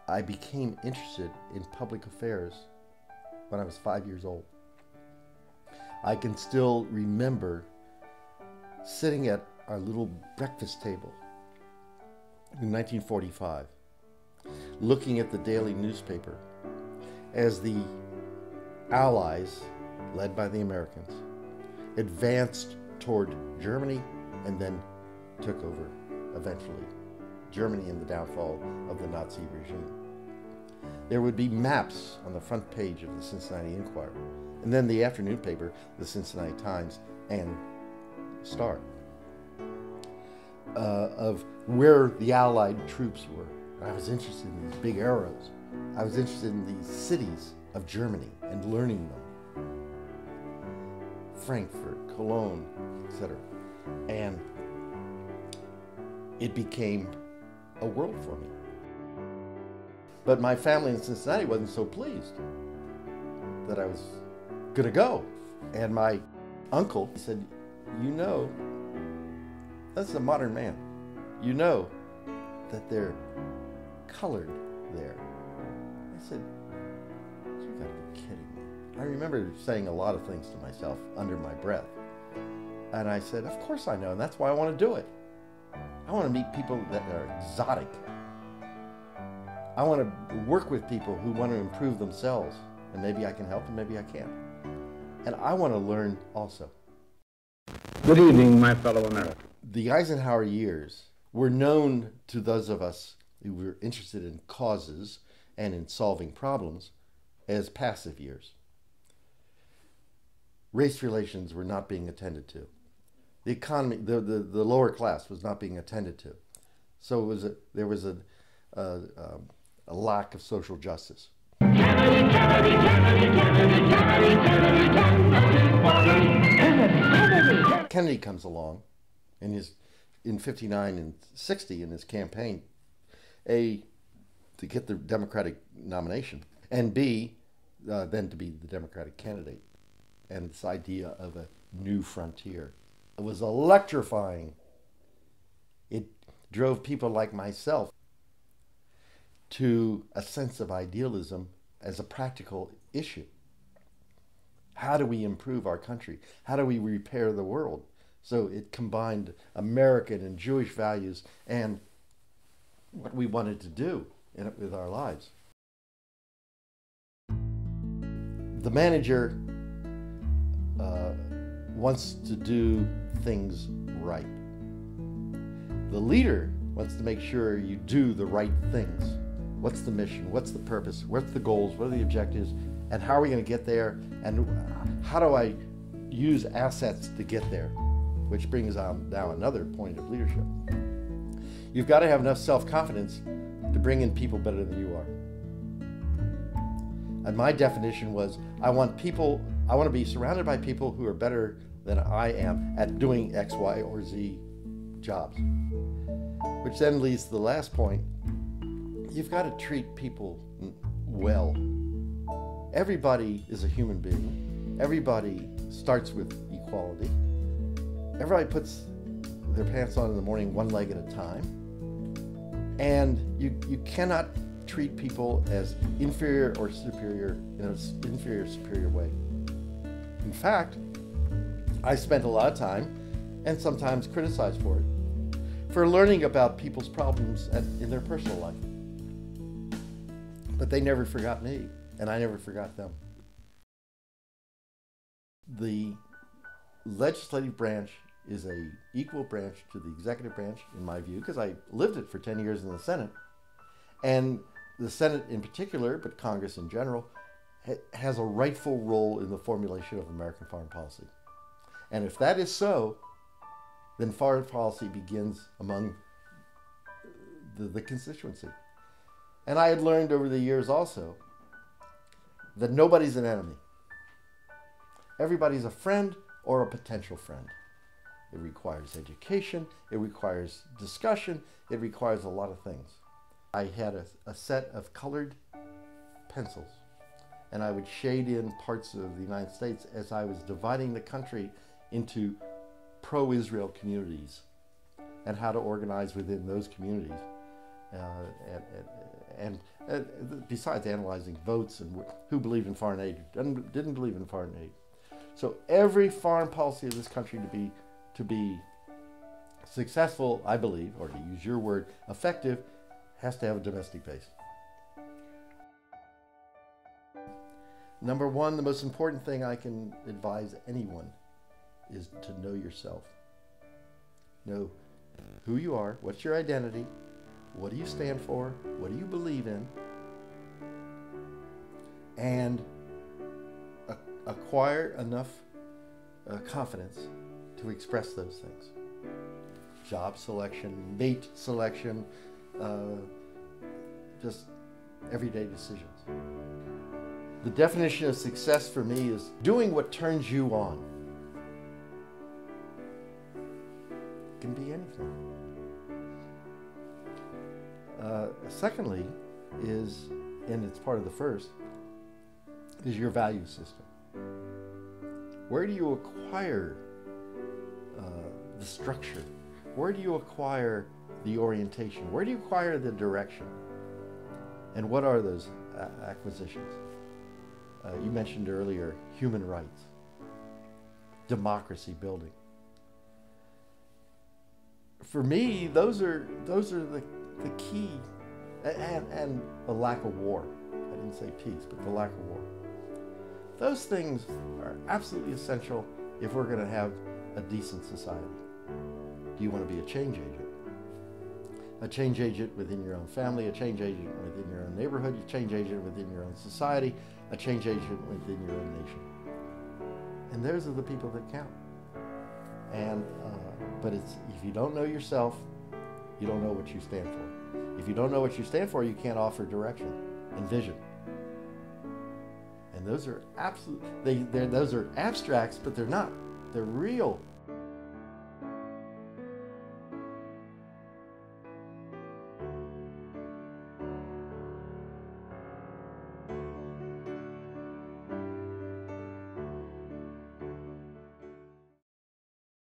I became interested in public affairs when I was 5 years old. I can still remember sitting at our little breakfast table in 1945, looking at the daily newspaper as the Allies, led by the Americans, advanced toward Germany and then took over, eventually, Germany and the downfall of the Nazi regime. There would be maps on the front page of the Cincinnati Enquirer, and then the afternoon paper, the Cincinnati Times and Star, of where the Allied troops were. I was interested in these big arrows. I was interested in these cities of Germany and learning them. Frankfurt, Cologne, etc. And it became a world for me. But my family in Cincinnati wasn't so pleased that I was going to go. And my uncle said, you know, that's a modern man. You know that they're colored there. I said, you gotta be kidding me. I remember saying a lot of things to myself under my breath. And I said, of course I know, and that's why I want to do it. I want to meet people that are exotic. I want to work with people who want to improve themselves, and maybe I can help and maybe I can't. And I want to learn also. Good evening, my fellow Americans. The Eisenhower years were known to those of us who were interested in causes and in solving problems as passive years. Race relations were not being attended to. The economy, the lower class was not being attended to. So there was a lack of social justice. Kennedy comes along in 59 and 60 in his campaign, A, to get the Democratic nomination, and B, then to be the Democratic candidate. And this idea of a new frontier. It was electrifying. It drove people like myself to a sense of idealism as a practical issue. How do we improve our country? How do we repair the world? So it combined American and Jewish values and what we wanted to do with our lives. The manager wants to do things right. The leader wants to make sure you do the right things. What's the mission? What's the purpose? What's the goals? What are the objectives? And how are we going to get there? And how do I use assets to get there? Which brings on now another point of leadership. You've got to have enough self-confidence to bring in people better than you are. And my definition was, I want to be surrounded by people who are better than I am at doing X, Y, or Z jobs. Which then leads to the last point. You've got to treat people well. Everybody is a human being. Everybody starts with equality. Everybody puts their pants on in the morning one leg at a time. And you cannot treat people as inferior or superior in an inferior superior way. In fact, I spent a lot of time, and sometimes criticized for it, for learning about people's problems in their personal life. But they never forgot me, and I never forgot them. The legislative branch is an equal branch to the executive branch, in my view, because I lived it for 10 years in the Senate. And the Senate in particular, but Congress in general, has a rightful role in the formulation of American foreign policy. And if that is so, then foreign policy begins among the constituency. And I had learned over the years also that nobody's an enemy. Everybody's a friend or a potential friend. It requires education, it requires discussion, it requires a lot of things. I had a set of colored pencils, and I would shade in parts of the United States as I was dividing the country into pro-Israel communities and how to organize within those communities besides analyzing votes and who believed in foreign aid, didn't believe in foreign aid. So every foreign policy of this country to be successful, I believe, or to use your word, effective, has to have a domestic base. Number one, the most important thing I can advise anyone is to know yourself. Know who you are, what's your identity, what do you stand for, what do you believe in, and acquire enough confidence to express those things. Job selection, mate selection, just everyday decisions. The definition of success for me is doing what turns you on. It can be anything. Secondly is, and it's part of the first, is your value system. Where do you acquire the structure? Where do you acquire the orientation? Where do you acquire the direction? And what are those acquisitions? You mentioned earlier human rights, democracy building. For me, those are the key, and the lack of war. I didn't say peace, but the lack of war. Those things are absolutely essential if we're going to have a decent society. Do you want to be a change agent? A change agent within your own family, a change agent within your own neighborhood, a change agent within your own society, a change agent within your own nation. And those are the people that count. And but if you don't know yourself, you don't know what you stand for. If you don't know what you stand for, you can't offer direction and vision. And those are those are abstracts, but they're not. They're real